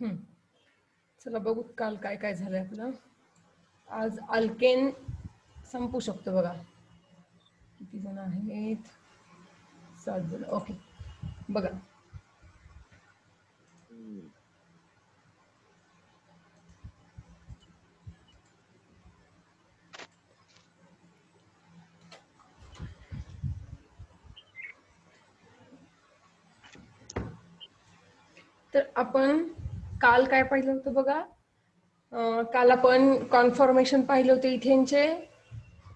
चला बघू काल काय काय झालंय आपलं. आज अल्केन संपू शकतो बघा. किती जण आहेत? 7 जण. ओके बघा. तर आपण काल काय पाहिलं होतं बघा. काल आपण कॉन्फॉर्मेशन पाहिले होते इथेनचे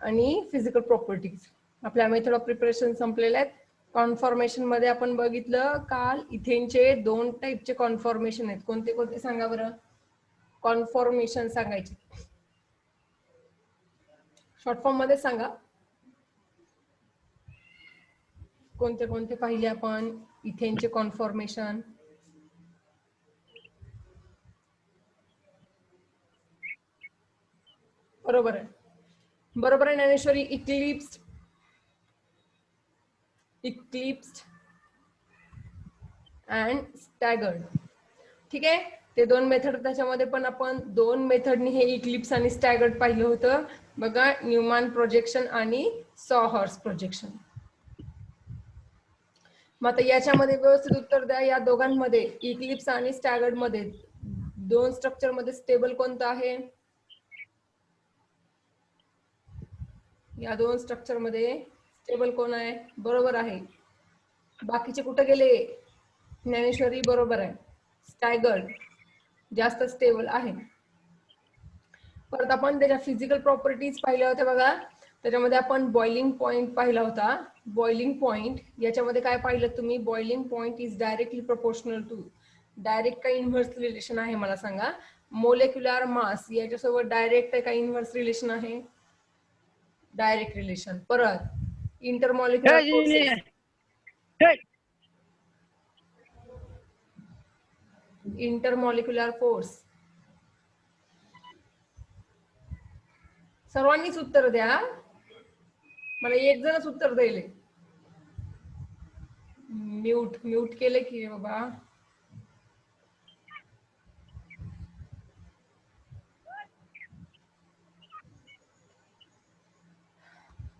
आणि फिजिकल प्रॉपर्टीज. आपल्या मेथड ऑफ प्रिपरेशन संपलेल्या आहेत. कॉन्फॉर्मेशन मध्ये आपण बघितलं काल इथेनचे 2 टाईपचे कॉन्फॉर्मेशन आहेत. कोणते कोणते सांगा बरं. कॉन्फॉर्मेशन सांगायचे शॉर्ट फॉर्म मध्ये सांगा. कोणते कोणते पाहिले आपण इथेनचे कॉन्फॉर्मेशन. बरोबर आहे. बरोबर आहे ज्ञानेश्वरी. Eclipsed and staggered. ठीक आहे. ते 2 मेथड त्याच्यामध्ये पण आपण 2 मेथडनी हे इक्लिप्स आणि स्टॅगर्ड पाहिलं होतं बघा. न्यूमॅन प्रोजेक्शन आणि सॉहर्स प्रोजेक्शन. मग आता याच्यामध्ये व्यवस्थित उत्तर द्या. या दोघांमध्ये इक्लिप्स आणि स्टॅगर्ड मध्ये 2 स्ट्रक्चर मध्ये स्टेबल कोणतं आहे? या 2 स्ट्रक्चर मध्ये स्टेबल कोण आहे? बरोबर आहे. बाकीचे कुठे गेले? ज्ञानेश्वरी बरोबर आहे. स्टॅगर्ड जास्त स्टेबल आहे. परत आपण त्याच्या फिजिकल प्रॉपर्टीज पाहिल्या होत्या बघा. त्याच्यामध्ये आपण बॉइलिंग पॉइंट पाहिला होता. बॉइलिंग पॉइंट याच्यामध्ये काय पाहिलं तुम्ही? Boiling point is directly proportional to. Direct का इन्व्हर्स रिलेशन आहे मला सांगा. मोलेक्युलर मास याच्यासोबत डायरेक्ट का इन्व्हर्स रिलेशन आहे? Direct relation. परत इंटरमॉलिक्युलर फोर्सेस. Intermolecular force. सर्वांनीच उत्तर द्या. मला एक जणच उत्तर द्यायले. म्यूट केले की बाबा.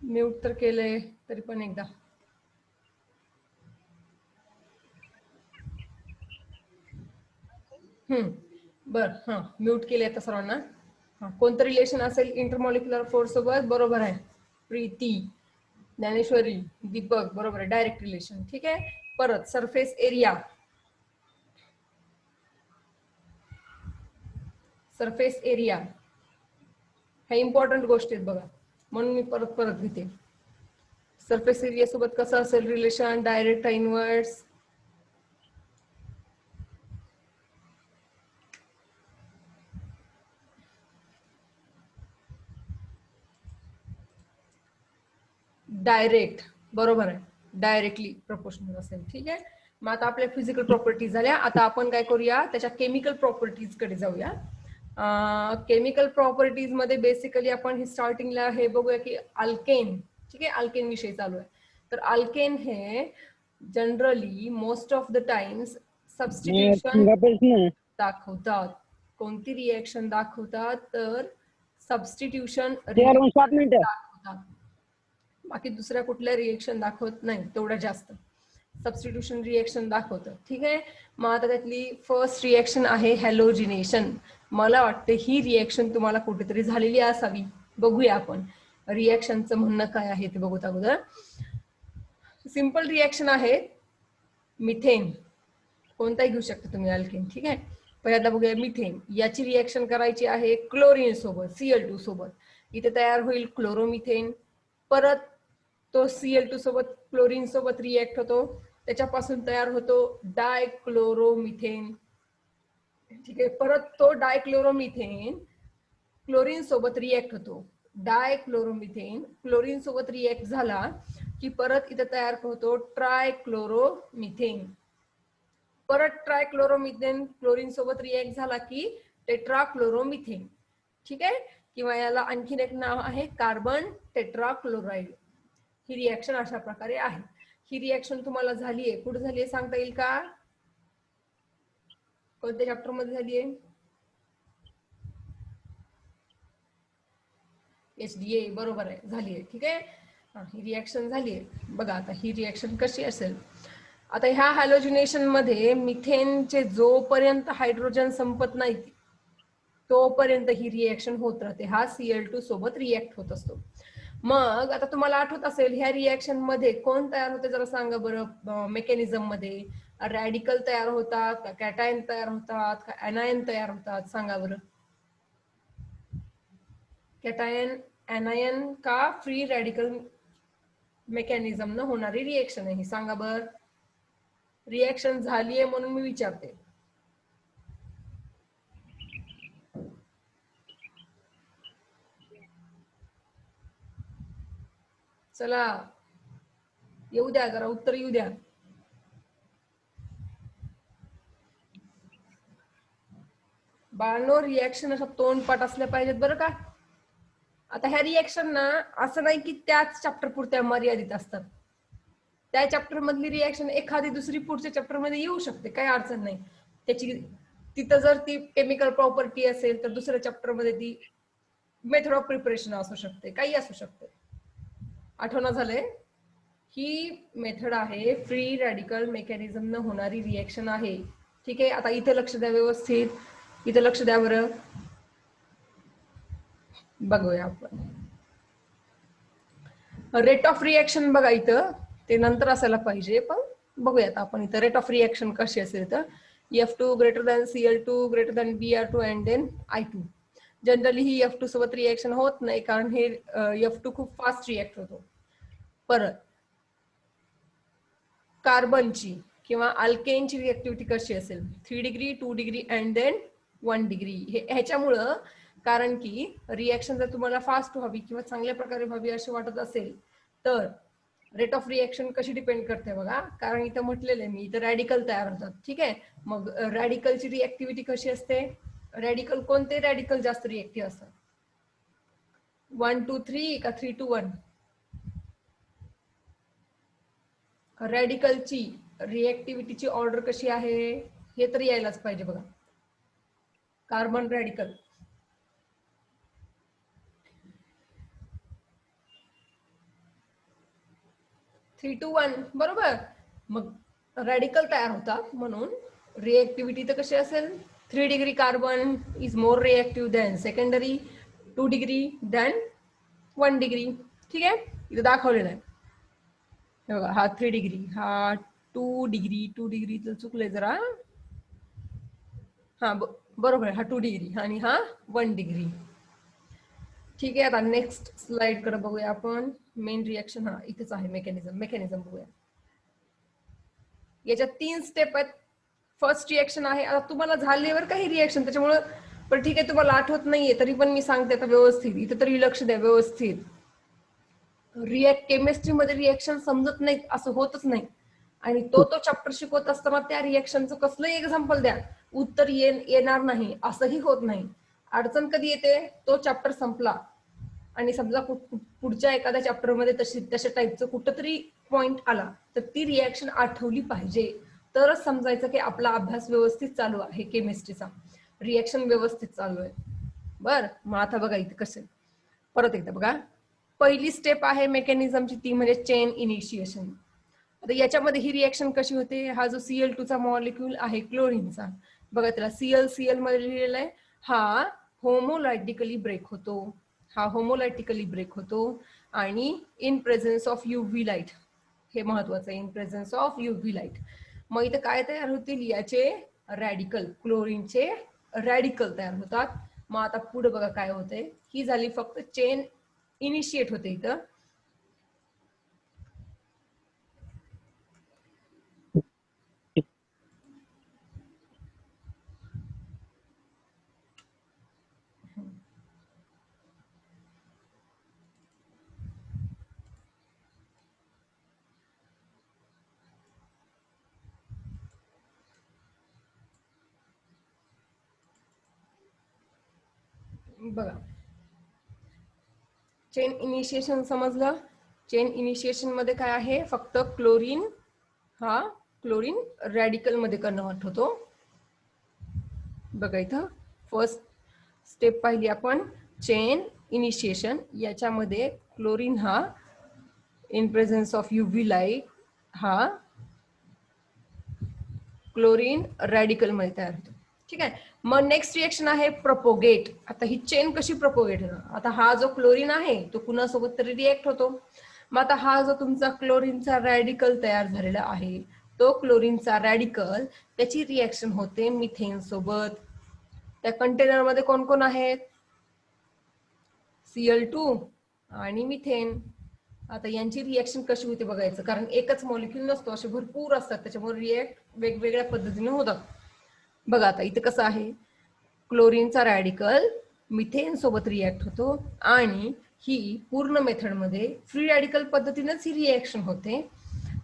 म्यूट तर केले तरी पण एकदा. बर. म्यूट केले आता सर्वांना. कोणतं रिलेशन असेल इंटरमॉलिक्युलर फोर्स सोबत? बरोबर आहे. प्रीती, ज्ञानेश्वरी, दीपक बरोबर आहे. Direct relation. ठीक आहे. परत सरफेस एरिया. सरफेस एरिया ह्या इम्पॉर्टंट गोष्टी आहेत बघा. म्हणून मी परत घेते. सरफेस एरिया सोबत कसं असेल रिलेशन? Direct inverse. डायरेक्ट. बरोबर आहे. डायरेक्टली प्रोपोर्शनल असेल. ठीक आहे. मग आता आपल्या फिजिकल प्रॉपर्टीज झाल्या. आता आपण काय करूया? त्याच्या केमिकल प्रॉपर्टीज कडे जाऊया. केमिकल प्रॉपर्टीज मध्ये बेसिकली आपण हे स्टार्टिंगला हे बघूया की अल्केन. ठीक आहे. अल्केन विषयी चालू आहे. तर अल्केन हे generally most of the times substitution दाखवतात. कोणती रिएक्शन दाखवतात? तर सबस्टिट्यूशन दाखवतात. बाकी दुसऱ्या कुठल्या रिएक्शन दाखवत नाही तेवढ्या जास्त. सबस्टिट्यूशन रिएक्शन दाखवतं. ठीक आहे. मग आता त्यातली फर्स्ट रिएक्शन आहे हॅलोजिनेशन. मला वाटते ही रिएक्शन तुम्हाला कुठेतरी झालेली असावी. बघूया आपण रिएक्शनचं म्हणणं काय आहे ते बघूत अगोदर. सिंपल रिएक्शन आहे. मिथेन कोणताही घेऊ शकता तुम्ही अल्केन. ठीक आहे. पहिल्यांदा बघूया मिथेन. याची रिएक्शन करायची आहे क्लोरीन सोबत, Cl2 सोबत. इथे तयार होईल क्लोरोमिथेन. परत तो Cl2 सोबत क्लोरीन सोबत रिएक्ट होतो. त्याच्यापासून तयार होतो डायक्लोरोमिथेन. ठीक आहे. परत तो डायक्लोरोमिथेन क्लोरीन सोबत रिएक्ट होतो. डायक्लोरोमिथेन क्लोरीन सोबत रिएक्ट झाला की परत इथे तयार होतो ट्रायक्लोरोमिथेन. परत ट्रायक्लोरोमिथेन क्लोरीन सोबत रिएक्ट झाला की टेट्राक्लोरोमिथेन. ठीक आहे. किंवा याला आणखीन एक नाव आहे कार्बन टेट्राक्लोराइड. ही रिएक्शन अशा प्रकारे आहे. ही रिएक्शन तुम्हाला झालीये कुठे झालीये सांगता येईल का? कोणत्या चॅप्टर मध्ये झाली आहे? HDA, बरोबर आहे, झाली आहे. ठीक आहे, ही रिॲक्शन झाली आहे. बघा आता ही रिॲक्शन कशी असेल. आता ह्या हॅलोजिनेशन मध्ये मिथेनचे जोपर्यंत हायड्रोजन संपत नाही तोपर्यंत ही रिॲक्शन होत राहते. हा Cl2 सोबत रिॲक्ट होत असतो. मग आता तुम्हाला आठवत असेल ह्या रिॲक्शन मध्ये कोण तयार होते जरा सांगा बरं. मेकॅनिझम मध्ये रॅडिकल तयार होतात का, कॅटायन तयार होतात का, एनायन तयार होतात, सांगा बरं. कॅटायन, एनायन का फ्री रॅडिकल मेकॅनिझम न होणारी रिॲक्शन आहे ही, सांगा बर. रिॲक्शन झालीये म्हणून मी विचारते. चला येऊ द्या, जरा उत्तर येऊ द्या. बाळनो रिॲक्शन असं तोंडपाठ असल्या पाहिजेत बरं का. आता ह्या रिॲक्शन ना असं नाही की त्याच चॅप्टर पुरत्या मर्यादित असतात. त्या चॅप्टर मधली रिॲक्शन एखादी दुसरी पुढच्या चॅप्टर मध्ये येऊ शकते, काही अडचण नाही त्याची. तिथं जर ती केमिकल प्रॉपर्टी असेल तर दुसऱ्या चॅप्टर मध्ये ती मेथड ऑफ प्रिपरेशन असू शकते, काही असू शकते. आठवणा झालंय, ही मेथड आहे फ्री रॅडिकल मेकॅनिझम न होणारी रिॲक्शन आहे. ठीक आहे, आता इथे लक्ष द्या व्यवस्थित, इथे लक्ष द्या बरं. बघूया आपण रेट ऑफ रिॲक्शन. बघा इथं ते नंतर असायला पाहिजे, पण बघूयात आपण इथं रेट ऑफ रिॲक्शन कशी असेल तर F2 greater than Cl2 greater than Br2 and then I2. Generally he F2 सोबत रिॲक्शन होत नाही कारण हे F2 खूप फास्ट रिॲक्ट होतो. परत कार्बनची किंवा अल्केनची रिॲक्टिव्हिटी कशी असेल, 3 degree 2 degree and then 1 degree. ह्याच्यामुळं, कारण की रिॲक्शन जर तुम्हाला फास्ट व्हावी किंवा चांगल्या प्रकारे व्हावी असे वाटत असेल तर रेट ऑफ रिॲक्शन कशी डिपेंड करते बघा. कारण इथं म्हटलेलं आहे मी, इथं रॅडिकल तयार होतात. ठीक आहे, मग रॅडिकलची रिॲक्टिव्हिटी कशी असते, रॅडिकल कोणते रॅडिकल जास्त रिॲक्टिव्ह असतात, 1 to 3 का 3 to 1? रॅडिकलची रिॲक्टिव्हिटीची ऑर्डर कशी आहे हे तर यायलाच पाहिजे बघा. कार्बन रॅडिकल 3 to 1, बरोबर. मग रॅडिकल तयार होतात म्हणून रिॲक्टिव्हिटी तर कशी असेल, 3 degree carbon is more reactive than secondary, 2 degree than 1 degree. ठीक आहे, इथं दाखवलेलं आहे बघा. हा 3 डिग्री, हा 2 डिग्री, 2 डिग्री तर चुकलंय जरा, हा बरोबर आहे, हा 2 डिग्री आणि हा 1 डिग्री. ठीक आहे, आता नेक्स्ट स्लाइड कडे बघूया आपण. मेन रिॲक्शन हा इथेच आहे, मेकॅनिझम बघूया. याच्यात 3 स्टेप आहेत. फर्स्ट रिॲक्शन आहे, आता तुम्हाला झाल्यावर काही रिॲक्शन त्याच्यामुळे, पण ठीक आहे तुम्हाला आठवत नाहीये तरी पण मी सांगते आता व्यवस्थित, इथे तरी लक्ष द्या व्यवस्थित. केमिस्ट्री मध्ये रिॲक्शन समजत नाहीत असं होतच नाही, आणि तो चॅप्टर शिकवत असताना त्या रिॲक्शनचं कसलंही एक्झाम्पल द्या, उत्तर येणार नाही असंही होत नाही. अडचण कधी येते, तो चॅप्टर संपला आणि समजा पुढच्या एखाद्या चॅप्टर मध्ये तशा टाईपचं कुठंतरी पॉइंट आला तर ती रिॲक्शन आठवली पाहिजे, तरच समजायचं की आपला अभ्यास व्यवस्थित चालू आहे, केमिस्ट्रीचा रिॲक्शन व्यवस्थित चालू आहे. बर, मग आता बघा इथे कसं, परत एकदा बघा. पहिली स्टेप आहे मेकॅनिझमची, ती म्हणजे चेन इनिशिएशन. आता याच्यामध्ये ही रिॲक्शन कशी होते, हा जो Cl2 चा मॉलिक्यूल आहे क्लोरीनचा, बघा त्याला Cl मध्ये लिहिलेला आहे, हा होमोलायटिकली ब्रेक होतो, हा होमोलायटिकली ब्रेक होतो आणि in presence of UV light, हे महत्वाचं आहे, in presence of UV light. मग इथे काय तयार होतील, याचे रॅडिकल, क्लोरीनचे रॅडिकल तयार होतात. मग आता पुढे बघा काय होतंय, ही झाली फक्त चेन इनिशिएट होते इथं. बघा चेन इनिशिएशन समजलं. चेन इनिशिएशन मध्ये काय आहे, फक्त क्लोरीन, हा क्लोरीन रॅडिकल मध्ये कन्व्हर्ट होतो. बघा इथं फर्स्ट स्टेप पाहिली आपण, चेन इनिशिएशन. याच्यामध्ये क्लोरीन हा in presence of UV light हा क्लोरीन रॅडिकल मध्ये तयार होतो. ठीक आहे. मग नेक्स्ट रिएक्शन आहे प्रपोगेट. आता ही चेन कशी प्रपोगेट होणार? आता हा जो क्लोरीन आहे तो कुणासोबत तरी रिएक्ट होतो. मग आता हा जो तुमचा क्लोरीनचा रॅडिकल तयार झालेला आहे, तो क्लोरीनचा रॅडिकल त्याची रिएक्शन होते मिथेन सोबत. त्या कंटेनर मध्ये कोण कोण आहेत? Cl2 आणि मिथेन. आता यांची रिएक्शन कशी होते बघायचं, कारण एकच मॉलिक्यूल नसतो, असे भरपूर असतात, त्याच्यामुळे रिएक्ट वेगवेगळ्या पद्धतीने होतात. बघा आता इथे कसं आहे, क्लोरीनचा रॅडिकल मिथेन सोबत रिएक्ट होतो आणि ही पूर्ण मेथडमध्ये फ्री रॅडिकल पद्धतीनेच ही रिएक्शन होते.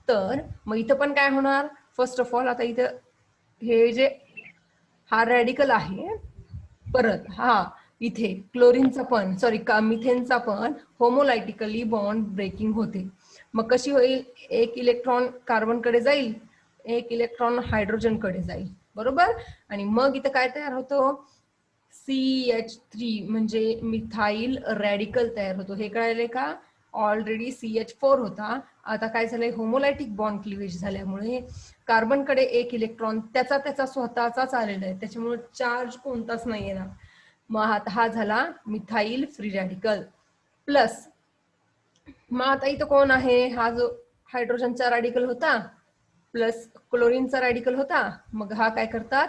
तर मग इथं पण काय होणार? फर्स्ट ऑफ ऑल आता इथं हे जे हा रॅडिकल आहे, परत हा इथे क्लोरीनचा पण मिथेनचा पण होमोलायटिकली बॉन्ड ब्रेकिंग होते. मग कशी होईल? एक इलेक्ट्रॉन कार्बन कडे जाईल, एक इलेक्ट्रॉन हायड्रोजन कडे जाईल, बरोबर. आणि मग इथं काय तयार होतं? CH3 म्हणजे मिथाइल रॅडिकल तयार होतो. हे कळाले का? ऑलरेडी CH4 होता, आता काय झालंय? होमोलायटिक बॉन्ड क्लिवेज झाल्यामुळे कार्बन कडे एक इलेक्ट्रॉन त्याचा स्वतःचाच आलेला आहे, त्याच्यामुळे चार्ज कोणताच नाही येणार. मग हा झाला मिथाइल फ्री रॅडिकल. प्लस मग आता इथं कोण आहे? हा जो हायड्रोजनचा रॅडिकल होता प्लस क्लोरीनचा रॅडिकल होता. मग हा काय करतात?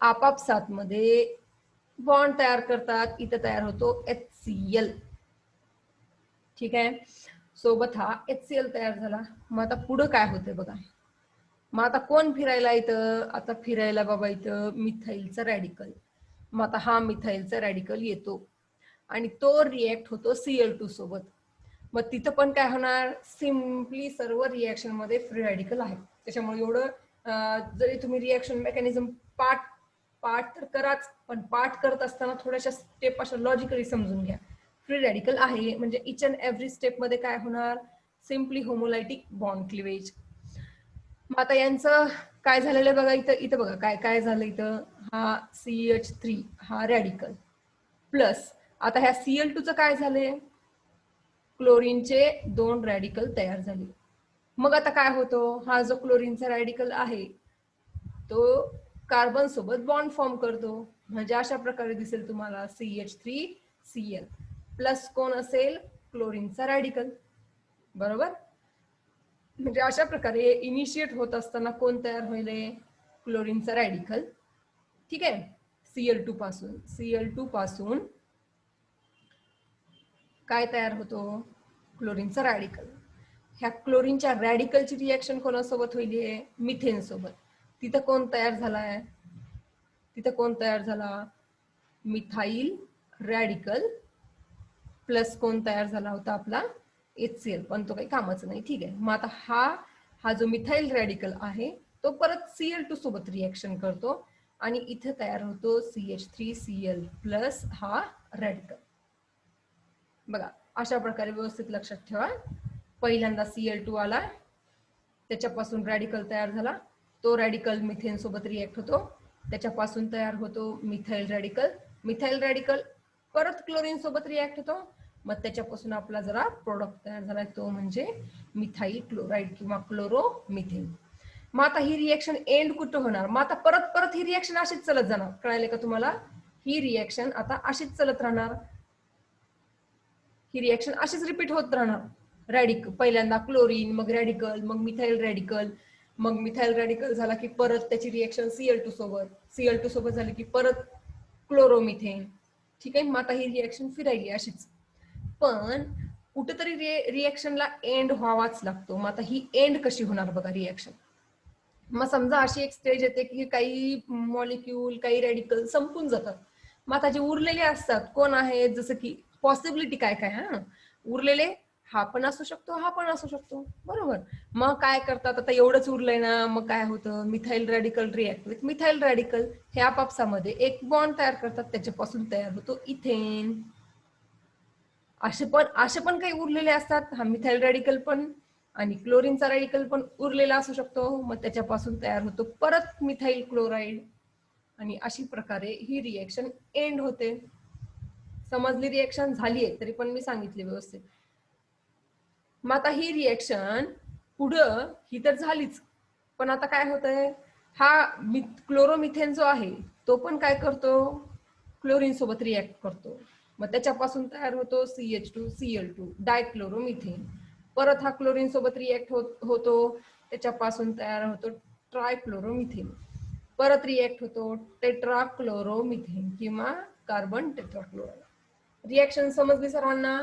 आपापसात मध्ये बॉन्ड तयार करतात. इथं तयार होतो HCl. ठीक आहे. सोबत हा HCl तयार झाला. मग आता पुढं काय होतंय बघा. मग आता कोण फिरायला इथं? आता फिरायला बाबा इथं मिथाइलचा रॅडिकल. मग आता हा मिथाइलचा रॅडिकल येतो आणि तो रिएक्ट होतो Cl2 सोबत. मग तिथं पण काय होणार? सिम्पली सर्व रिएक्शन मध्ये फ्री रॅडिकल आहे, त्याच्यामुळे एवढं जरी तुम्ही रिएक्शन मेकॅनिझम पाठ तर कराच, पण पाठ करत असताना थोड्याशा स्टेप अशा लॉजिकली समजून घ्या. फ्री रॅडिकल आहे म्हणजे इच अँड एव्हरी स्टेप मध्ये काय होणार? Simply homolytic bond cleavage. मग आता यांचं काय झालेलं बघा इथं बघा काय काय झालं इथं. हा CH3 हा रॅडिकल प्लस आता ह्या Cl2 चं काय झाले? क्लोरीनचे 2 रॅडिकल तयार झाले. मग आता काय होतो? हा जो क्लोरीनचा रॅडिकल आहे तो कार्बन सोबत बॉन्ड फॉर्म करतो. म्हणजे अशा प्रकारे दिसेल तुम्हाला CH3Cl प्लस कोण असेल? क्लोरीनचा रॅडिकल, बरोबर. म्हणजे अशा प्रकारे इनिशिएट होत असताना कोण तयार होईल? क्लोरीनचा रॅडिकल. ठीक आहे. Cl2 पासून काय तयार होतो? क्लोरीनचा रॅडिकल. ह्या क्लोरीनच्या रॅडिकलची रिएक्शन कोणासोबत होईल? मिथेन सोबत. तिथं कोण तयार झालाय? कोण तयार झाला? मिथाइल रॅडिकल प्लस कोण तयार झाला होता? आपला HCl, पण तो काही कामाचा नाही. ठीक आहे. मग आता हा जो मिथाइल रॅडिकल आहे तो परत Cl2 सोबत रिएक्शन करतो आणि इथे तयार होतो CH3Cl प्लस हा रॅडिकल. बघा अशा प्रकारे व्यवस्थित लक्षात ठेवा. पहिल्यांदा Cl2 आला, त्याच्यापासून रॅडिकल तयार झाला, तो रॅडिकल मिथेन सोबत रिएक्ट होतो, त्याच्यापासून तयार होतो मिथाइल रॅडिकल परत क्लोरीन सोबत रिएक्ट होतो, मग त्याच्यापासून आपला जरा प्रोडक्ट तयार झाला तो म्हणजे मिथाइल क्लोराइड किंवा क्लोरोमिथेन. मग आता ही रिएक्शन एंड कुठं होणार? मग आता परत ही रिएक्शन अशीच चालत जाणार. कळाले का तुम्हाला? ही रिएक्शन आता अशीच चालत राहणार. ही रिएक्शन अशीच रिपीट होत राहणार. पहिल्यांदा क्लोरीन, मग रॅडिकल, मग मिथाइल रॅडिकल झाला की परत त्याची रिएक्शन Cl2 सोबत झाली की परत क्लोरोमिथेन. ठीक आहे. मग आता ही रिएक्शन फिरायली अशीच, पण कुठेतरी रिएक्शनला एंड व्हावाच लागतो. मग आता ही एंड कशी होणार बघा रिएक्शन. मग समजा अशी एक स्टेज येते की काही मॉलिक्यूल, काही रॅडिकल संपून जातात. मग आता जे उरलेले असतात कोण आहेत? जसं की पॉसिबिलिटी काय काय उरलेले, हा पण असू शकतो, हा पण असू शकतो, बरोबर. मग काय करतात? आता एवढंच उरलंय ना, मग काय होतं? Methyl radical react with methyl radical, हे आपापसामध्ये एक बॉन्ड तयार करतात, त्याच्यापासून तयार होतो इथेन. असे पण काही उरलेले असतात. हा मिथाइल रॅडिकल पण आणि क्लोरीनचा रॅडिकल पण उरलेला असू शकतो, मग त्याच्यापासून तयार होतो परत मिथाइल क्लोराइड. आणि अशी प्रकारे ही रिएक्शन एंड होते. समजली रिएक्शन झालीये तरी पण मी सांगितले व्यवस्थित. मग आता ही रिएक्शन पुढं ही तर झालीच, पण आता काय होतंय, हा क्लोरोमिथेन जो आहे तो पण काय करतो, क्लोरीन सोबत रिॲक्ट करतो. मग त्याच्यापासून तयार होतो CH2Cl2 डायक्लोरोमिथेन. परत हा क्लोरीन सोबत रिॲक्ट होतो, त्याच्यापासून तयार होतो ट्रायक्लोरोमिथेन. परत रिॲक्ट होतो टेट्राक्लोरोमिथेन किंवा कार्बन टेट्राक्लोराइड. रिॲक्शन समजली सर्वांना?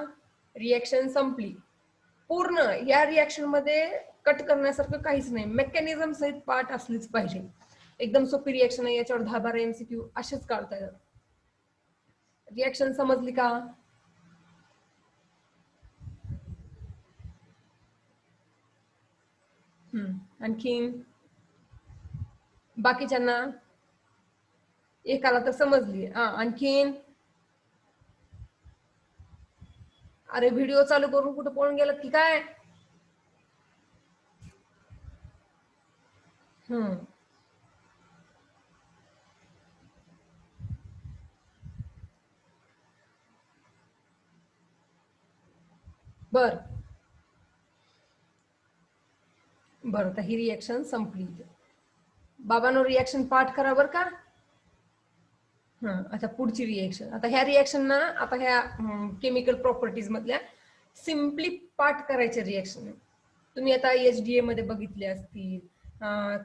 रिॲक्शन संपली. पूर्ण या रिॲक्शन मध्ये कट करण्यासारखं काहीच नाही, मेकॅनिझम सहित पार्ट असलीच पाहिजे. एकदम सोपी रिॲक्शन आहे, याच्यावर 10-12 MCQ असेच काढता येतात. रिॲक्शन समजली का? आणखीन बाकीच्यांना? एकाला तर समजली. आणखीन? अरे व्हिडिओ चालू करून कुठं पळून गेलात की काय? बर तर ही रिॲक्शन संपली. बाबांनो रिॲक्शन पाठ करा बर का. आता पुढची रिॲक्शन. आता ह्या रिॲक्शन ना, आता ह्या केमिकल प्रॉपर्टीज मधल्या सिम्पली पाठ करायच्या रिॲक्शन. तुम्ही आता HDA मध्ये बघितले असतील,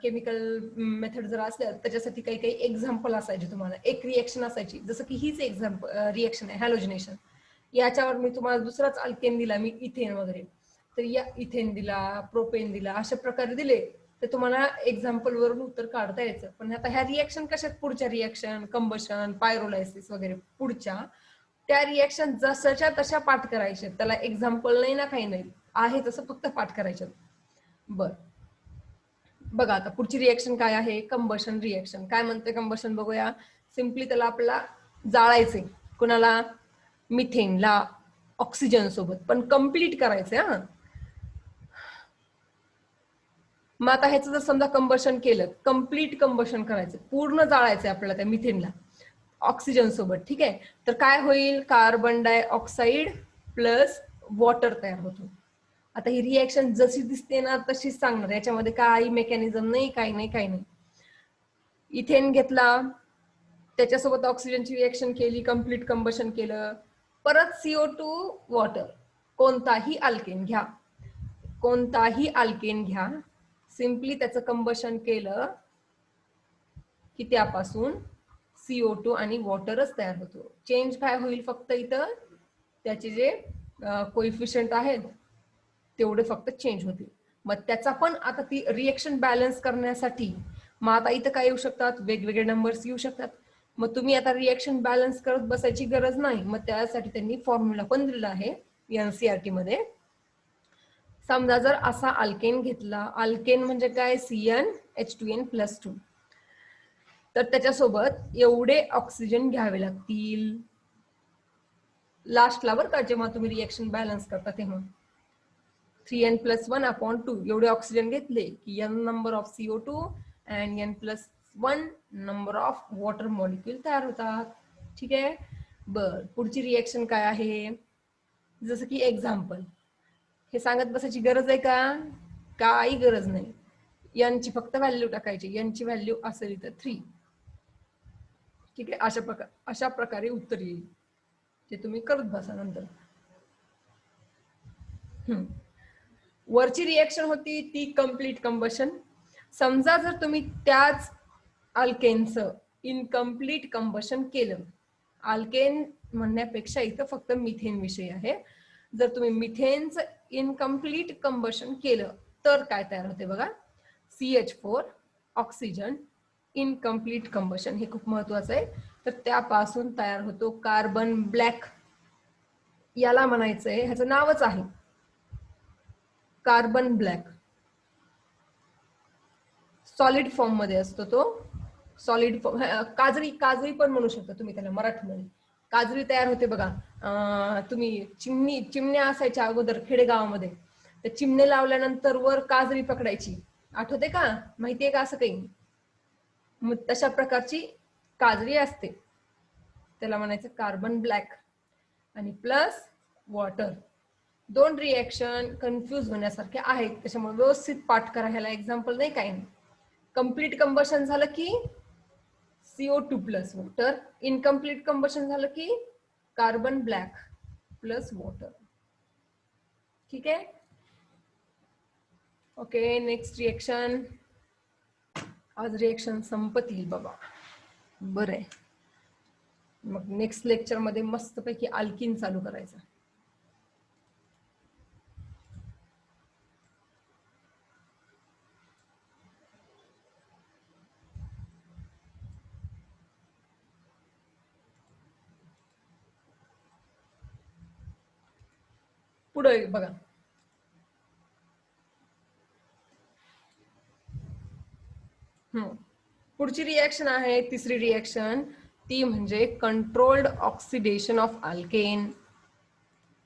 केमिकल मेथड जर असल्या त्याच्यासाठी काही काही एक्झाम्पल असायचे. तुम्हाला एक रिॲक्शन असायची, जसं की हीच एक्झाम्पल रिॲक्शन आहे हॅलोजिनेशन. याच्यावर मी तुम्हाला दुसराच अल्केन दिला, मी इथेन वगैरे, तर या इथेन दिला, प्रोपेन दिला, अशा प्रकारे दिले तर तुम्हाला एक्झाम्पल वरून उत्तर काढता यायचं. पण आता ह्या रिॲक्शन कशात, पुढच्या रिॲक्शन, कंबशन, पायरोलायसिस वगैरे पुढच्या, त्या रिॲक्शन जशाच्या तशा पाठ करायच्या. त्याला एक्झाम्पल नाही ना, काही नाही, आहे तसं फक्त पाठ करायचं. बर बघा आता पुढची रिॲक्शन काय आहे, कंबशन रिॲक्शन. काय म्हणते कंबशन बघूया. सिम्पली त्याला आपल्याला जाळायचे. कुणाला? मिथेनला ऑक्सिजन सोबत, पण कम्प्लीट करायचंय. मग आता ह्याचं जर समजा कंबशन केलं, कम्प्लीट कंबशन करायचं, पूर्ण जाळायचंय आपल्याला त्या मिथेनला ऑक्सिजन सोबत. ठीक आहे, तर काय होईल, कार्बन डायऑक्साईड प्लस वॉटर तयार होतो. आता ही रिॲक्शन जशी दिसते ना तशीच सांगणार, याच्यामध्ये काही मेकॅनिझम नाही, काही नाही, काही नाही. इथेन घेतला, त्याच्यासोबत ऑक्सिजनची रिॲक्शन केली, कम्प्लीट कंबशन केलं, परत CO2 वॉटर. कोणताही अल्केन घ्या, कोणताही अल्केन घ्या, सिम्पली त्याचं कंबशन केलं की त्यापासून CO2 आणि वॉटरच तयार होतो. चेंज काय होईल, फक्त इथं त्याचे जे कोइफिशियंट आहेत तेवढे फक्त चेंज होतील. मग त्याचा पण आता ती रिएक्शन बॅलन्स करण्यासाठी मग आता इथं काय येऊ शकतात, वेगवेगळे नंबर्स येऊ शकतात. मग तुम्ही आता रिएक्शन बॅलन्स करत बसायची गरज नाही. मग त्यासाठी त्यांनी फॉर्म्युला पण दिलेला आहे NCERT मध्ये. समजा जर असा अल्केन घेतला, अल्केन म्हणजे काय, CnH2n+2, तर त्याच्यासोबत एवढे ऑक्सिजन घ्यावे लागतील लास्टला बर का, जेव्हा तुम्ही रिएक्शन बॅलन्स करता तेव्हा. 3n+1/2 एवढे ऑक्सिजन घेतले की n number of CO2 and n+1 number of water molecule तयार होतात. ठीक आहे. बर पुढची रिएक्शन काय आहे, जसं की एक्झाम्पल. हे सांगत बसायची गरज आहे का? काही गरज नाही. n ची फक्त व्हॅल्यू टाकायची. n ची व्हॅल्यू असेल तर 3. ठीक आहे, अशा प्रकारे उत्तर येईल, ते तुम्ही करत बसा नंतर. वरची रिएक्शन होती ती कम्प्लीट कंबशन. समजा जर तुम्ही त्याच अल्केनचं इनकम्प्लीट कंबशन केलं, अल्केन म्हणण्यापेक्षा इथं फक्त मिथेन विषय आहे. जर तुम्ही मिथेनचं इनकम्प्लीट कंबशन केलं तर काय तयार होते बघा, CH4 ऑक्सिजन इनकम्प्लीट कंबशन. हे खूप महत्वाचं आहे. तर त्यापासून तयार होतो कार्बन ब्लॅक. याला म्हणायचंय, ह्याचं नावच आहे कार्बन ब्लॅक. सॉलिड फॉर्म मध्ये असतो तो. सॉलिड फॉर्म, काजळी पण म्हणू शकता तुम्ही त्याला मराठीमध्ये. काजळी तयार होते बघा. तुम्ही चिमण्या असायच्या अगोदर खेडेगावामध्ये, त्या चिमणे लावल्यानंतर वर काजळी पकडायची, आठवते का, माहितीये का असं काही? मग तशा प्रकारची काजळी असते त्याला म्हणायचं कार्बन ब्लॅक आणि प्लस वॉटर. दोन रिएक्शन कन्फ्यूज होण्यासारखे आहेत त्याच्यामुळे व्यवस्थित पाठ करा. ह्याला एक्झाम्पल नाही काही नाही. कंप्लीट कंबशन झालं की CO2 plus water, incomplete combustion झालं की कार्बन ब्लॅक प्लस वॉटर. ठीक आहे. Okay next reaction. आज रिएक्शन संपतील बाबा. बरं आहे. मग नेक्स्ट लेक्चर मध्ये मस्तपैकी अल्किन चालू करायचं. पुढे बघा. पुढची रिएक्शन आहे तिसरी रिएक्शन, ती म्हणजे कंट्रोल्ड ऑक्सिडेशन ऑफ अल्केन.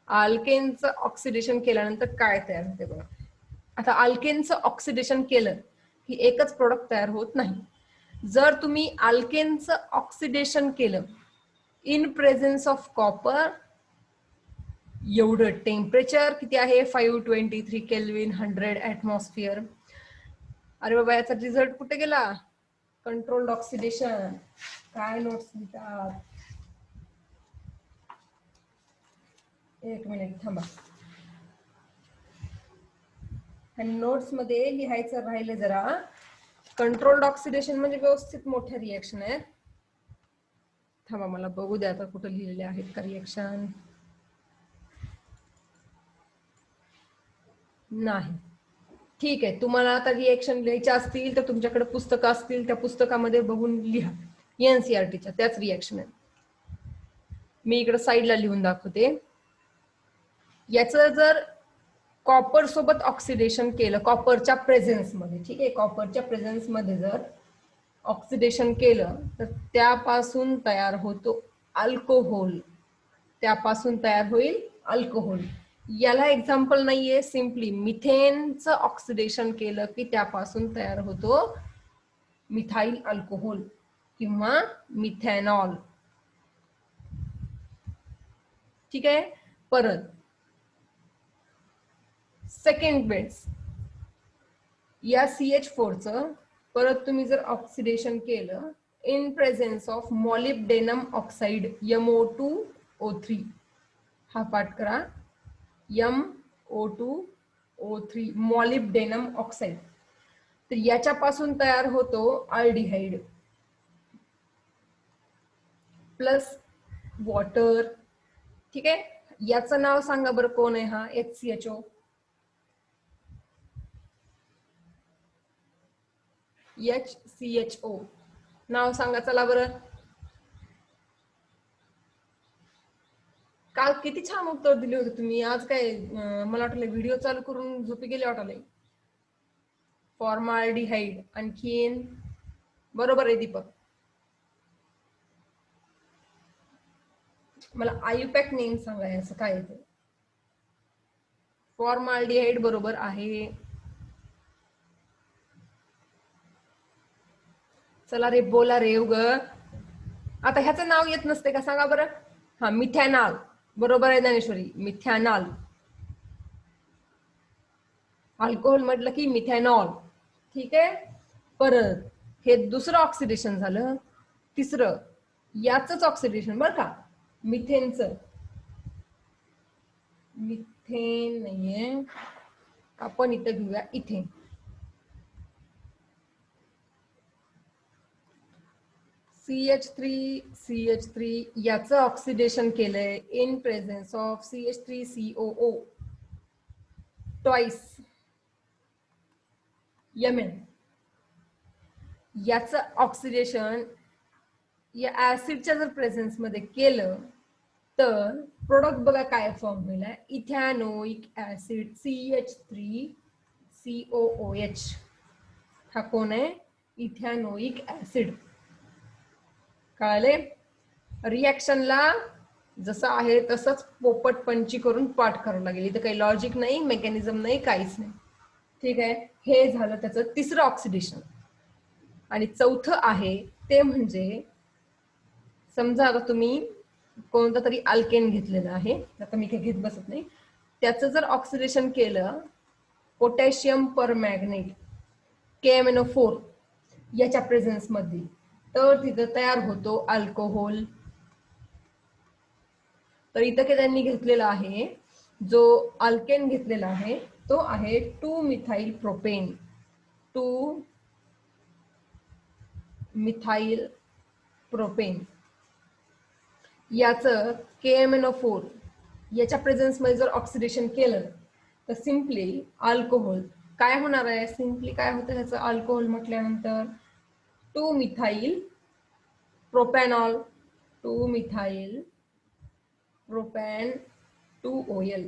अल्केनचं ऑक्सिडेशन केल्यानंतर काय तयार होते बघा. आता अल्केनचं ऑक्सिडेशन केलं की एकच प्रोडक्ट तयार होत नाही. जर तुम्ही अल्केनचं ऑक्सिडेशन केलं इन प्रेझेन्स ऑफ कॉपर, एवढं टेम्परेचर किती आहे 523 केल्विन 100 ऍटमॉस्फिअर. अरे बाबा याचा रिझल्ट कुठे गेला. Controlled oxidation. काय नोट्स लिहितात. एक मिनिट थांबा. आणि नोट्स मध्ये लिहायचं राहिलं जरा. कंट्रोल्ड ऑक्सिडेशन म्हणजे व्यवस्थित मोठ्या रिएक्शन आहेत. थांबा मला बघू द्या आता कुठे लिहिलेले आहेत का रिएक्शन. नाही. ठीक आहे. तुम्हाला आता रिएक्शन लिहायच्या असतील तर तुमच्याकडे पुस्तकं असतील त्या पुस्तकामध्ये बघून लिहा. NCERTच्या त्याच रिएक्शन आहेत. मी इकडे साईडला लिहून दाखवते. याचं जर कॉपर सोबत ऑक्सिडेशन केलं कॉपरच्या प्रेझेन्स मध्ये, ठीक आहे, कॉपरच्या प्रेझेन्स मध्ये जर ऑक्सिडेशन केलं तर त्यापासून तयार होतो अल्कोहोल. त्यापासून तयार होईल अल्कोहोल. याला एक्झाम्पल नाहीये. सिम्पली मिथेनचं ऑक्सिडेशन केलं की त्यापासून तयार होतो मिथाइल अल्कोहोल किंवा मिथेनॉल. ठीक आहे. परत सेकंड बेस या CH4चं परत तुम्ही जर ऑक्सिडेशन केलं in presence of molybdenum oxide MO2O3. हा पाठ करा. MO2O3 molybdenum oxide. तर याच्यापासून तयार होतो अल्डिहाइड प्लस वॉटर. ठीक आहे. याचं नाव सांगा बरं कोण आहे हा HCHO. HCHO नाव सांगा चला बरं. काल किती छान उत्तर दिले होते तुम्ही. आज काय मला वाटलं व्हिडिओ चालू करून झोपी गेले वाटले. फॉर्माल्डिहाइड. आणखीन बरोबर आहे दीपक. मला आयुपॅक नेम सांगा याचं काय आहे ते. फॉर्माल्डिहाइड बरोबर आहे. चला रे बोला रे उग. आता ह्याचं नाव येत नसते का सांगा बरं. हा मिथॅनॉल बरोबर आहे ज्ञानेश्वरी. मिथॅनॉल. अल्कोहोल म्हटलं की मिथॅनॉल. ठीक आहे. परत हे दुसरं ऑक्सिडेशन झालं. तिसरं याचंच ऑक्सिडेशन बरं का. मिथेनचं. मिथेन नाहीये आपण इथं घेऊया इथेन. CH3 याचं ऑक्सिडेशन केलंय in presence of CH3COO twice Mn. याचं ऑक्सिडेशन या ऍसिडच्या जर प्रेझेन्स मध्ये केलं तर प्रोडक्ट बघा काय फॉर्म होईल. इथॅनोइक ऍसिड CH3COOH. हा कोण आहे इथॅनोइक ऍसिड. कळले. रिएक्शनला जसं आहे तसंच पोपट पंची करून पाठ करावं लागेल. इथं काही लॉजिक नाही मेकॅनिझम नाही काहीच नाही. ठीक आहे. हे झालं त्याचं तिसरं ऑक्सिडेशन. आणि चौथं आहे ते म्हणजे समजा आता तुम्ही कोणतं तरी अल्केन घेतलेलं आहे, आता मी काही घेत बसत नाही, त्याचं जर ऑक्सिडेशन केलं पोटॅशियम पर मॅग्नेट KMnO4 याच्या प्रेझेन्स मध्ये, तर तिथं तयार होतो अल्कोहोल. तर इथं की त्यांनी घेतलेला आहे, जो अल्केन घेतलेला आहे तो आहे 2-मिथाइल प्रोपेन. 2-मिथाइल प्रोपेन याचं KMnO4 याच्या प्रेझेन्स मध्ये जर ऑक्सिडेशन केलं तर सिम्पली अल्कोहोल काय होणार आहे, सिम्पली काय होतं ह्याचं अल्कोहोल म्हटल्यानंतर 2-मिथाइल प्रोपॅनॉल, 2-मिथाइल प्रोपॅन 2OL.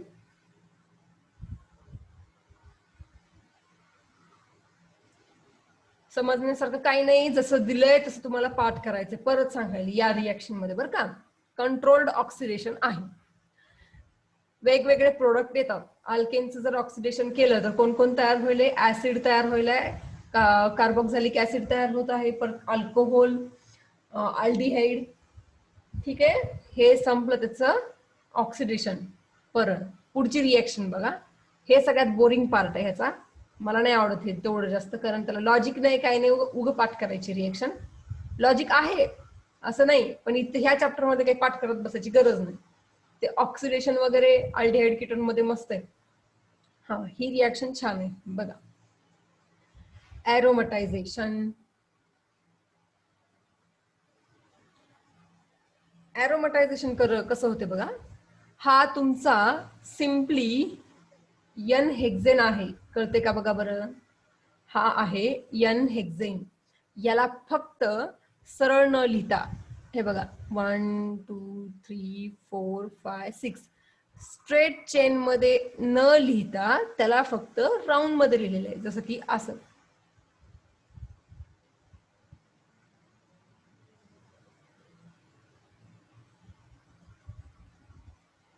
समजण्यासारखं काही नाही, जसं दिलंय तसं तुम्हाला पाठ करायचं. परत सांगायला या रिएक्शन मध्ये बरं का, कंट्रोल्ड ऑक्सिडेशन आहे. वेगवेगळे प्रोडक्ट येतात. अल्केनचं जर ऑक्सिडेशन केलं तर कोण कोण तयार होईल, ऍसिड तयार होईल, कार्बोक्सिलिक ऍसिड तयार होत आहे, परत अल्कोहोल, अल्डिहाइड. ठीक आहे, हे संपलं त्याचं ऑक्सिडेशन. परत पुढची रिएक्शन बघा, हे सगळ्यात बोरिंग पार्ट आहे ह्याचा, मला नाही आवडत हे तेवढं जास्त, कारण त्याला लॉजिक नाही, काही नाही, उगं पाठ करायची रिएक्शन. लॉजिक आहे असं नाही, पण इथे ह्या चॅप्टर मध्ये काही पाठ करत बसायची गरज नाही. ते ऑक्सिडेशन वगैरे अल्डिहाइड कीटोन मध्ये मस्त आहे. हा, ही रिएक्शन छान आहे बघा. ॲरोमटायझेशन. ॲरोमटायझेशन कसं होते बघा, हा तुमचा सिम्पली एन हेक्झेन आहे, कळते का बघा बरं. हा आहे एन हेक्झेन. याला फक्त सरळ न लिहिता, हे बघा 1 2 3 4 5 6 स्ट्रेट चेन मध्ये न लिहिता त्याला फक्त राऊंड मध्ये लिहिलेलं आहे, जसं की असं.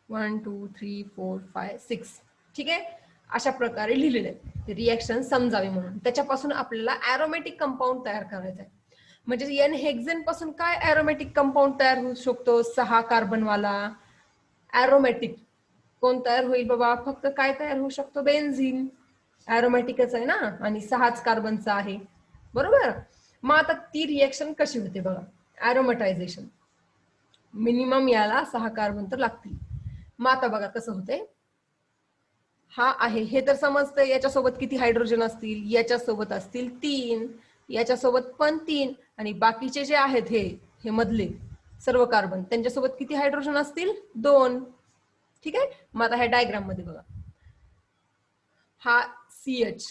One two three four five six. ठीक आहे, अशा प्रकारे लिहिलेले आहे रिएक्शन समजावी म्हणून. त्याच्यापासून आपल्याला ॲरोमॅटिक कंपाऊंड तयार करायचा आहे. म्हणजे एन हेक्झेन पासून काय ॲरोमॅटिक कंपाऊंड तयार होऊ शकतो, 6 कार्बन वाला ॲरोमॅटिक कोण तयार होईल बाबा, फक्त काय तयार होऊ शकतो, बेन्झीन. ॲरोमॅटिकच आहे ना, आणि 6च कार्बनचा आहे, बरोबर. मग आता ती रिएक्शन कशी होते बघा, ॲरोमॅटायझेशन. मिनिमम याला 6 कार्बन तर लागतील. मग आता बघा कसं होते. हा आहे, हे तर समजतंय, याच्यासोबत किती हायड्रोजन असतील, याच्यासोबत असतील 3, याच्यासोबत पण 3, आणि बाकीचे जे आहेत हे मधले सर्व कार्बन त्यांच्यासोबत किती हायड्रोजन असतील, 2. ठीक आहे, मग आता ह्या डायग्राम मध्ये बघा, हा CH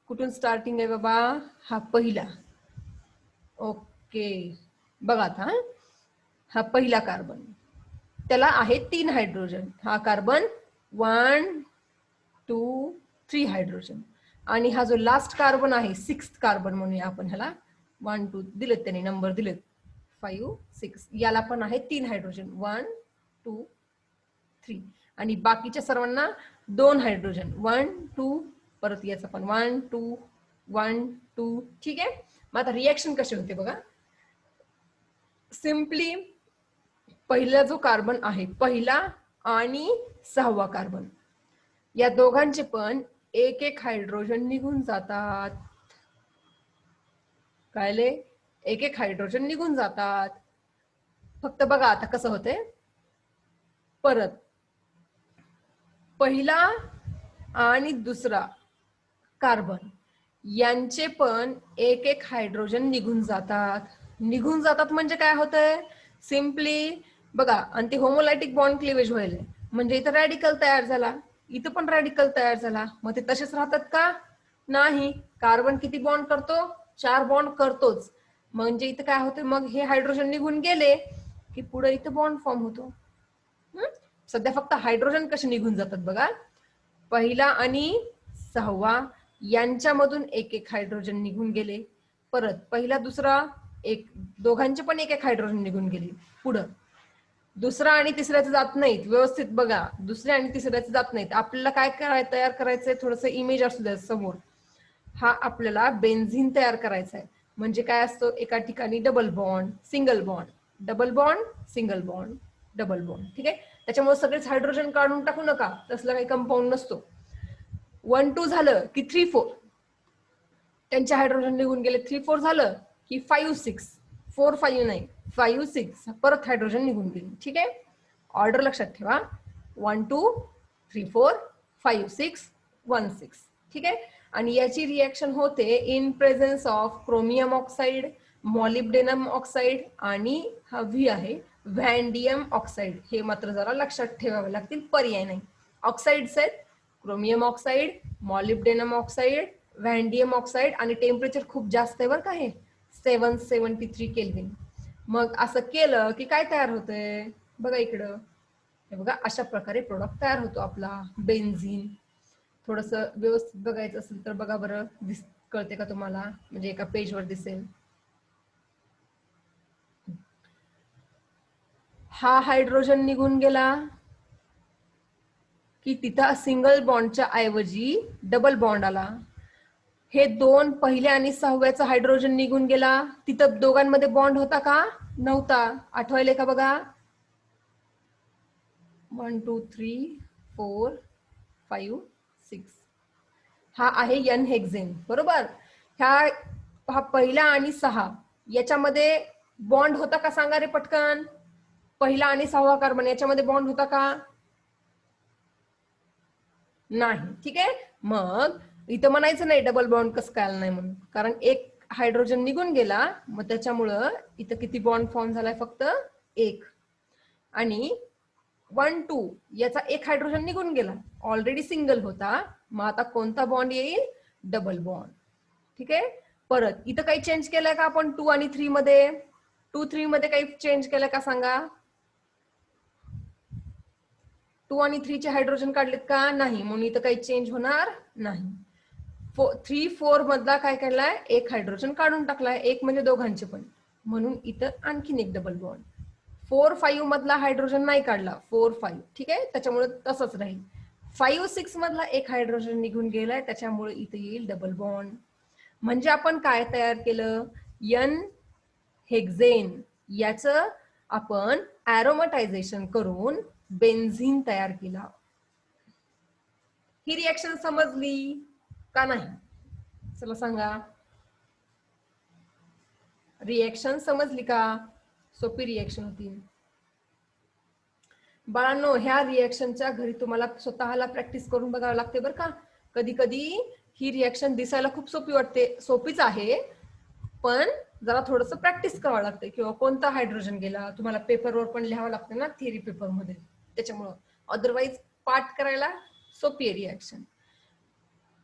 कुठून स्टार्टिंग आहे बाबा, हा पहिला. ओके, बघा आता हा पहिला कार्बन, त्याला आहे 3 हायड्रोजन. हा कार्बन 1 2 3 हायड्रोजन. आणि हा जो लास्ट कार्बन आहे 6th कार्बन म्हणूया आपण ह्याला, 1 2 दिलेत त्यांनी नंबर दिलेत, 5 6, याला पण आहे 3 हायड्रोजन, 1 2 3. आणि बाकीच्या सर्वांना 2 हायड्रोजन, 1 2, परत याचा पण 1 2 1 2. ठीक आहे, मग आता रिएक्शन कशी होते बघा. सिम्पली पहिला जो कार्बन आहे, पहिला आणि 6वा कार्बन, या दोघांचे पण एक एक हायड्रोजन निघून जातात. कळले, एक एक हायड्रोजन निघून जातात. फक्त बघा आता कसं होते, परत पहिला आणि दुसरा कार्बन यांचे पण एक एक हायड्रोजन निघून जातात. निघून जातात म्हणजे काय होतंय, सिम्पली बघा, आणि ते होमोलायटिक बॉन्ड क्लिवेज व्हायला, म्हणजे इथं रॅडिकल तयार झाला, इथं पण रॅडिकल तयार झाला. मग ते तसेच राहतात का, नाही. कार्बन किती बॉन्ड करतो, 4 बॉन्ड करतोच. म्हणजे इथं काय होतं, मग हे हायड्रोजन निघून गेले की पुढे इथं बॉन्ड फॉर्म होतो. सध्या फक्त हायड्रोजन कसे निघून जातात बघा, पहिला आणि 6वा यांच्यामधून एक एक हायड्रोजन निघून गेले, परत पहिला दुसरा एक, दोघांचे पण एक एक हायड्रोजन निघून गेले. पुढं दुसरा आणि तिसऱ्याचं जात नाहीत, व्यवस्थित बघा, दुसऱ्या आणि तिसऱ्याचं जात नाहीत. आपल्याला काय तयार करायचंय, थोडंसं इमेज असू द्या समोर. हा आपल्याला बेन्झीन तयार करायचा आहे. म्हणजे काय असतो, एका ठिकाणी double bond, single bond, double bond, single bond, double bond. ठीक आहे. त्याच्यामुळे सगळेच हायड्रोजन काढून टाकू नका, तसला काही कंपाऊंड नसतो. 1 2 झालं की 3 4 त्यांचे हायड्रोजन निघून गेले. 3 4 झालं की 5 6 4 5 नाही 5 6 परत हायड्रोजन निघून गेले. ठीक आहे. ऑर्डर लक्षात ठेवा. 1 2 3 4 5 6 1 6. ठीक आहे. आणि याची रिएक्शन होते in presence of chromium oxide, molybdenum oxide आणि हा व्ही आहे व्हॅन्डियम ऑक्साईड. हे मात्र जरा लक्षात ठेवावे लागतील, पर्याय नाही. ऑक्साईड्स आहेत chromium oxide, molybdenum oxide, vanadium oxide आणि टेम्परेचर खूप जास्त आहे बरं का, हे 773 केल्विन. मग असं केलं की काय तयार होतंय बघा इकडं, हे बघा अशा प्रकारे प्रोडक्ट तयार होतो आपला बेन्झीन. थोडस व्यवस्थित बघायचं असेल तर बघा बरं, कळते का तुम्हाला, म्हणजे एका पेजवर दिसेल. हा हायड्रोजन निघून गेला की तिथं सिंगल बॉन्डच्या ऐवजी डबल बॉन्ड आला. हे 2 पहिल्या आणि 6व्याचा हायड्रोजन निघून गेला, तिथं दोघांमध्ये बॉन्ड होता का, नव्हता. आठवायले का बघा. 1 2 3 4 5 6 हा आहे एन हेक्झेन बरोबर. हा पहिला आणि 6 याच्यामध्ये बॉन्ड होता का सांगा रे पटकन. पहिला आणि 6वा कार्बन याच्यामध्ये बॉन्ड होता का, नाही. ठीक आहे. मग इथं म्हणायचं नाही डबल बॉन्ड कसं काय आलं नाही म्हणून, कारण एक हायड्रोजन निघून गेला, मग त्याच्यामुळं इथं किती बॉन्ड फॉर्म झालाय, फक्त एक. आणि 1 2 याचा एक हायड्रोजन निघून गेला, ऑलरेडी सिंगल होता, मग आता कोणता बॉन्ड येईल, डबल बॉन्ड. ठीक आहे. परत इथं काही चेंज केलंय का आपण 2 आणि 3 मध्ये, 2 3 मध्ये काही चेंज केलंय का सांगा. 2 आणि 3 चे हायड्रोजन काढलेत का, नाही, म्हणून इथं काही चेंज होणार नाही. 3 4 मधला काय केलाय, एक हायड्रोजन काढून टाकलाय, एक म्हणजे दोघांचे पण, म्हणून इथं आणखीन एक डबल बॉन्ड. 4 5 मधला हायड्रोजन नाही काढला, 4 5. ठीक आहे. त्याच्यामुळे तसंच राहील. 5 6 मधला एक हायड्रोजन निघून गेलाय, त्याच्यामुळे इथे येईल डबल बॉन्ड. म्हणजे आपण काय तयार केलं, एन हेक्झेन. याचं आपण ॲरोमॅटायझेशन करून बेन्झीन तयार केला. ही रिएक्शन समजली का नाही, चला सांगा. रिएक्शन समजली का, सोपी रिएक्शन होती बाळांनो. ह्या रिएक्शनच्या घरी तुम्हाला स्वतःला प्रॅक्टिस करून बघावं लागते बरं का. कधी कधी ही रिएक्शन दिसायला खूप सोपी वाटते, सोपीच आहे, पण जरा थोडस प्रॅक्टिस करावं लागते. किंवा कोणता हायड्रोजन गेला तुम्हाला पेपरवर पण लिहावं लागतं ना, थिअरी पेपरमध्ये, त्याच्यामुळं. अदरवाईज पाठ करायला सोपी आहे रिएक्शन.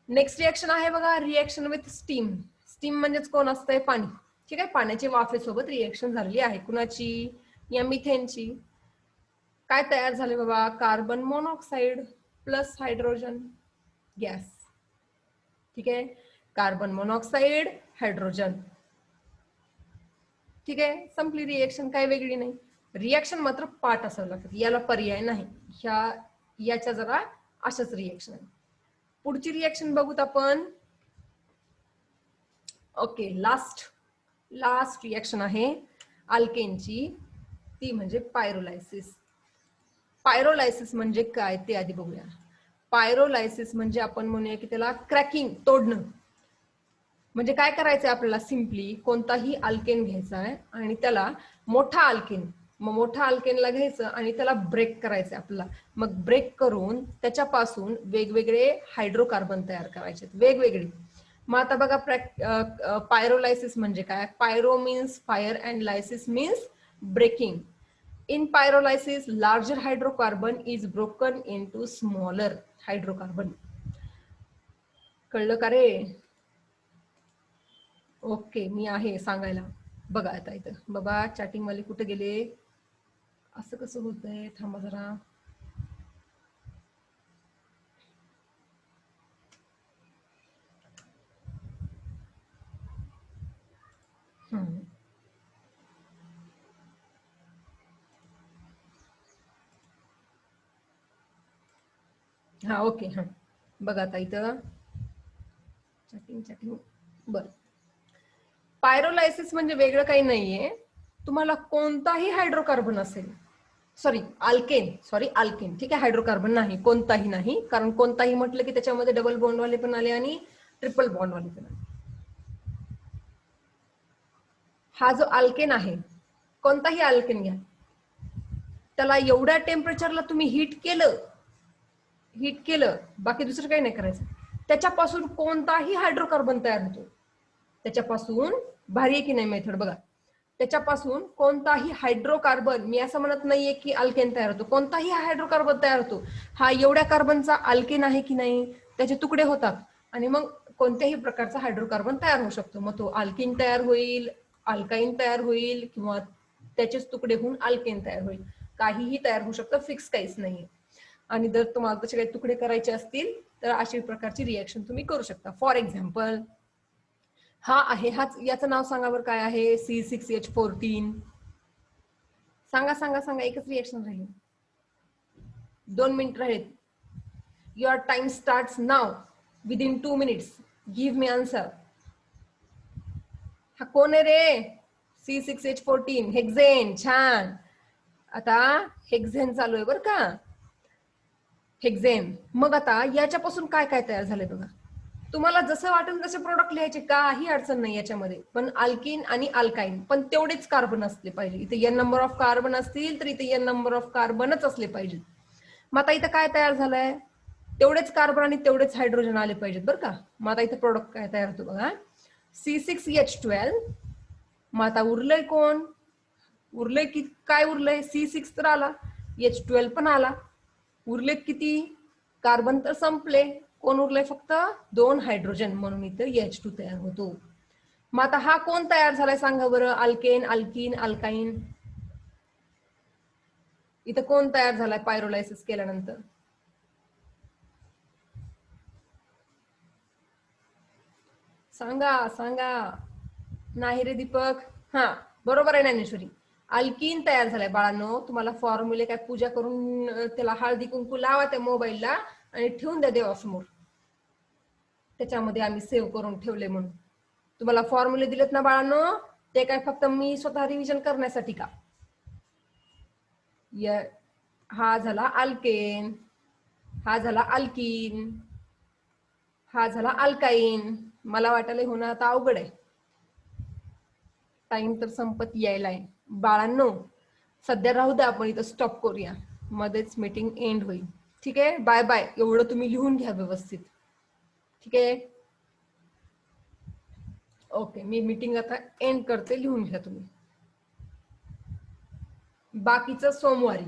नेक्स्ट रिएक्शन आहे बघा, रिएक्शन विथ स्टीम. स्टीम म्हणजेच कोण असतंय, पाणी. ठीक आहे. पाण्याच्या वाफेसोबत रिएक्शन झालेली आहे, कुणाची, या मिथेनची. काय तयार झाले बाबा, carbon monoxide plus hydrogen gas. ठीक आहे. Carbon monoxide, hydrogen. ठीक आहे. संपली रिएक्शन, काय वेगळी नाही. रिएक्शन मात्र पाठ असावं लागतं, याला पर्याय नाही. याच्या जरा अशाच रिएक्शन आहे. पुढची रिएक्शन बघूत आपण. ओके, लास्ट रिएक्शन आहे अल्केनची, ती म्हणजे पायरोलायसिस. पायरोलायसिस म्हणजे काय ते आधी बघूया. पायरोलायसिस म्हणजे आपण म्हणूया की त्याला क्रॅकिंग, तोडणं. म्हणजे काय करायचंय आपल्याला, सिम्पली कोणताही अल्केन घ्यायचा आहे आणि त्याला मोठा अल्केन, मग मोठा अल्केनला घ्यायचं आणि त्याला ब्रेक करायचंय आपल्याला. मग ब्रेक करून त्याच्यापासून वेगवेगळे हायड्रोकार्बन तयार करायचे, वेगवेगळे. मग आता बघा, पायरोलायसिस म्हणजे काय. Pyro means fire and lysis means breaking. In pyrolysis, larger hydrocarbon is broken into smaller hydrocarbon. कळलं का रे. ओके, मी आहे सांगायला. बघा आता इथं बाबा, चॅटिंग वाले कुठे गेले, असं कसं होतंय, थांबा जरा. हा ओके, हा बघा आता इथं चॅटिंग बर. पायरोलायसिस म्हणजे वेगळं काही नाहीये, तुम्हाला कोणताही हायड्रोकार्बन असेल, अल्केन, ठीक आहे, हायड्रोकार्बन नाही, कोणताही नाही, कारण कोणताही म्हटलं की त्याच्यामध्ये डबल बॉन्डवाले पण आले आणि ट्रिपल बॉन्डवाले पण आले. हा जो अल्केन आहे, कोणताही अल्केन घ्या, त्याला एवढ्या टेम्परेचरला तुम्ही हीट केलं, बाकी दुसरं काही नाही करायचं, त्याच्यापासून कोणताही हायड्रोकार्बन तयार होतो. त्याच्यापासून, भारी आहे की नाही मेथड बघा, त्याच्यापासून कोणताही हायड्रोकार्बन, मी असं म्हणत नाहीये की अल्केन तयार होतो, कोणताही हायड्रोकार्बन तयार होतो. हा एवढ्या कार्बनचा अल्केन आहे की नाही, त्याचे तुकडे होतात आणि मग कोणत्याही प्रकारचा हायड्रोकार्बन तयार होऊ शकतो. मग तो अल्किन तयार होईल, अल्काईन तयार होईल, किंवा त्याचेच तुकडे होऊन अल्केन तयार होईल, काहीही तयार होऊ शकतं, फिक्स काहीच नाही. आणि जर तुम्हाला तसे काही तुकडे करायचे असतील तर अशा प्रकारची रिएक्शन तुम्ही करू शकता. फॉर एक्झाम्पल हा आहे, हाच, याचं नाव सांगा बरं काय आहे, C6H14. सांगा सांगा सांगा, एकच रिएक्शन राहील, 2 मिनिट राहील. Your time starts now, within 2 minutes. Give me answer. हा कोण आहे रे? C6H14, हेक्झेन. छान. आता हेक्झेन चालू आहे बरं का, हेक्झेन. मग आता याच्यापासून काय काय तयार झालंय बघा, तुम्हाला जसं वाटेल तसे प्रोडक्ट लिहायचे, काही अडचण नाही याच्यामध्ये. पण अल्किन आणि अल्काईन पण तेवढेच कार्बन असले पाहिजे. इथे n नंबर ऑफ कार्बन असतील तर इथे n नंबर ऑफ कार्बनच असले पाहिजेत. मग आता इथं काय तयार झालंय, तेवढेच कार्बन आणि तेवढेच हायड्रोजन आले पाहिजेत बरं का. मग आता इथे प्रोडक्ट काय तयार होतो बघा, C6H12. मग आता उरलंय कोण, उरलंय की काय, उरलंय C6 तर आला, H12 पण आला, उरलेत किती कार्बन, तर संपले. कोण उरलंय, फक्त 2 हायड्रोजन, म्हणून इथं H2 तयार होतो. मग आता हा कोण तयार झालाय सांगा बरं, अल्केन, अल्किन, अल्काईन. इथं कोण तयार झालाय पायरोलायसिस केल्यानंतर, सांगा सांगा. नाही रे दीपक, हा बरोबर आहे ज्ञानेश्वरी, अल्किन तयार झालाय बाळांनो. तुम्हाला फॉर्म्युले काय पूजा करून त्याला हळदी कुंकू लावा त्या मोबाईलला आणि ठेवून द्या देवासमोर, त्याच्यामध्ये आम्ही सेव्ह करून ठेवले म्हणून. तुम्हाला फॉर्म्युले दिलेत ना बाळांनो, ते काय फक्त मी स्वतः रिव्हिजन करण्यासाठी का. हा झाला अल्केन, हा झाला अल्किन, हा झाला अल्काईन. मला वाटायला होणं आता अवघड आहे, टाइम तर संपत यायलाय बाळांनो. सध्या राहू द्या, आपण इथं स्टॉप करूया, मध्येच मीटिंग एंड होईल. ठीक आहे, बाय बाय. एवढं तुम्ही लिहून घ्या व्यवस्थित, ठीक आहे. ओके, मी मीटिंग आता एंड करते, लिहून घ्या तुम्ही. बाकीचं सोमवारी.